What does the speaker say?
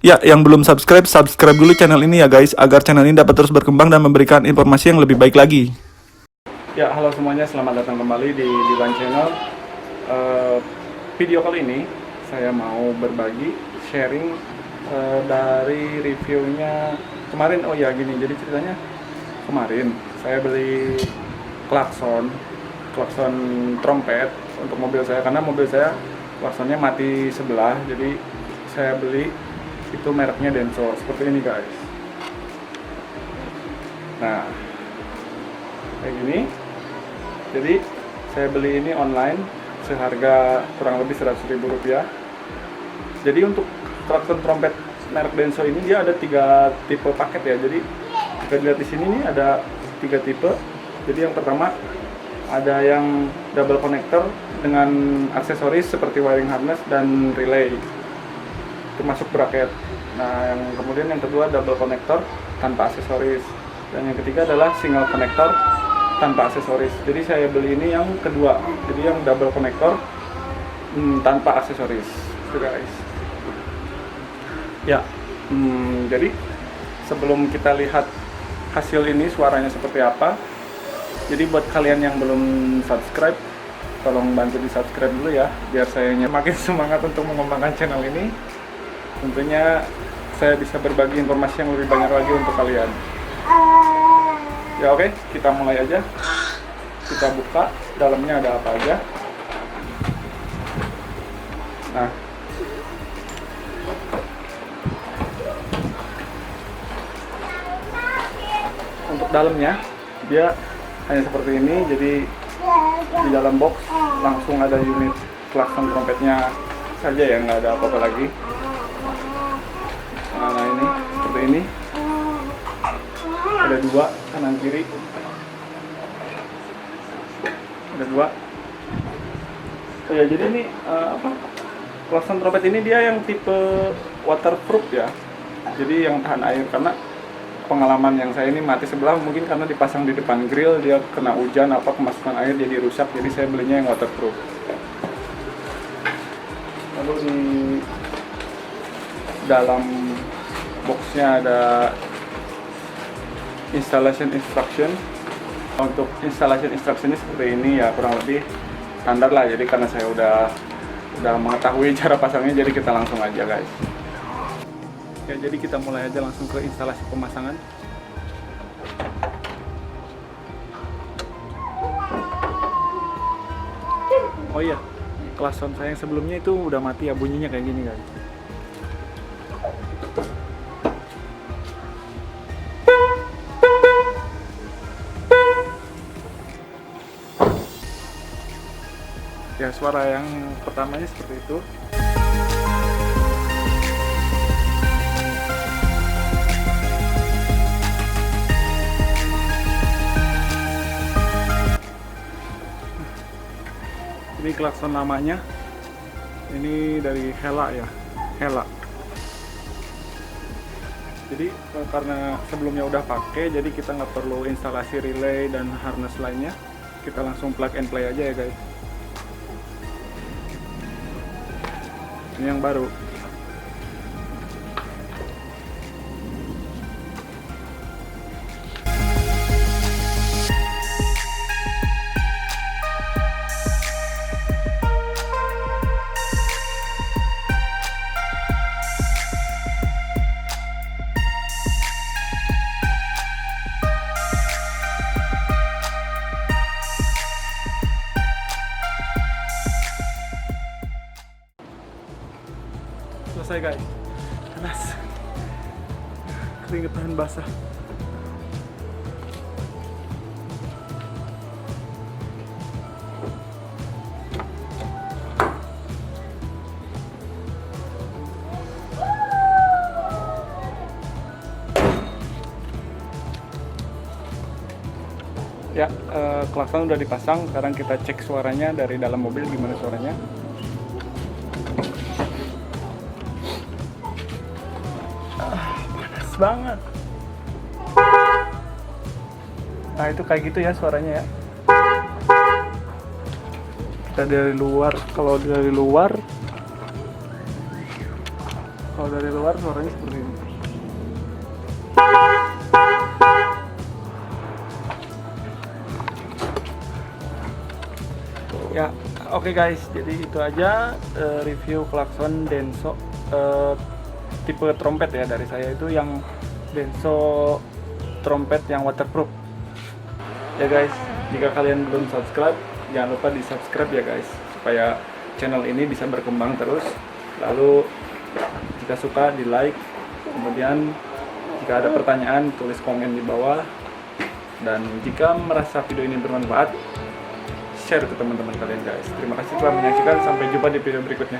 Ya, yang belum subscribe, subscribe dulu channel ini ya guys, agar channel ini dapat terus berkembang dan memberikan informasi yang lebih baik lagi. Ya, halo semuanya, selamat datang kembali di Diwan Channel. Video kali ini saya mau berbagi, sharing dari reviewnya kemarin. Oh ya gini, jadi ceritanya kemarin saya beli klakson trompet untuk mobil saya, karena mobil saya klaksonnya mati sebelah. Jadi saya beli itu mereknya Denso, seperti ini guys. Nah, kayak gini. Jadi saya beli ini online seharga kurang lebih Rp100.000. Jadi untuk klakson trompet merek Denso ini dia ada 3 tipe paket ya. Jadi jika dilihat di sini nih ada 3 tipe. Jadi yang pertama ada yang double connector dengan aksesoris seperti wiring harness dan relay, termasuk bracket. Nah, kemudian yang kedua double connector tanpa aksesoris, dan yang ketiga adalah single connector tanpa aksesoris. Jadi saya beli ini yang kedua, jadi yang double connector tanpa aksesoris, itu guys. Ya, jadi sebelum kita lihat hasil ini suaranya seperti apa, jadi buat kalian yang belum subscribe, tolong bantu di subscribe dulu ya, biar saya makin semangat untuk mengembangkan channel ini. Tentunya saya bisa berbagi informasi yang lebih banyak lagi untuk kalian. Ya oke, kita mulai aja. Kita buka dalamnya ada apa aja. Nah, untuk dalamnya dia hanya seperti ini. Jadi di dalam box langsung ada unit klakson trompetnya saja ya, nggak ada apa-apa lagi. Nah ini seperti ini, ada 2 kanan kiri, ada 2. Oh ya, jadi ini klakson trompet ini dia yang tipe waterproof ya, jadi yang tahan air. Karena pengalaman yang saya ini mati sebelah, mungkin karena dipasang di depan grill, dia kena hujan apa kemasukan air jadi rusak. Jadi saya belinya yang waterproof. Lalu di dalam boxnya ada installation instruction. Untuk installation instruction ini seperti ini ya, kurang lebih standar lah. Jadi karena saya udah mengetahui cara pasangnya, jadi kita langsung aja guys. Ya, jadi kita mulai aja langsung ke instalasi pemasangan. Oh iya, klakson saya yang sebelumnya itu udah mati ya, bunyinya kayak gini guys. Ya, suara yang pertamanya seperti itu. Ini klakson lamanya. Ini dari Hella ya, Hella. Jadi karena sebelumnya udah pakai, jadi kita nggak perlu instalasi relay dan harness lainnya. Kita langsung plug and play aja ya guys. Ini yang baru. Selesai guys, panas, keringetan basah. Ya, klakson udah dipasang. Sekarang kita cek suaranya dari dalam mobil, gimana suaranya. Banget. Nah, itu kayak gitu ya suaranya ya. Kita dari luar, kalau dari luar Kalau dari luar suaranya seperti ini. Ya, oke guys, jadi itu aja review klakson Denso tipe trompet ya dari saya, itu yang Denso trompet yang waterproof. Ya guys, jika kalian belum subscribe, jangan lupa di subscribe ya guys, supaya channel ini bisa berkembang terus. Lalu jika suka di like, kemudian jika ada pertanyaan tulis komen di bawah, dan jika merasa video ini bermanfaat, share ke teman-teman kalian guys. Terima kasih telah menyaksikan, sampai jumpa di video berikutnya.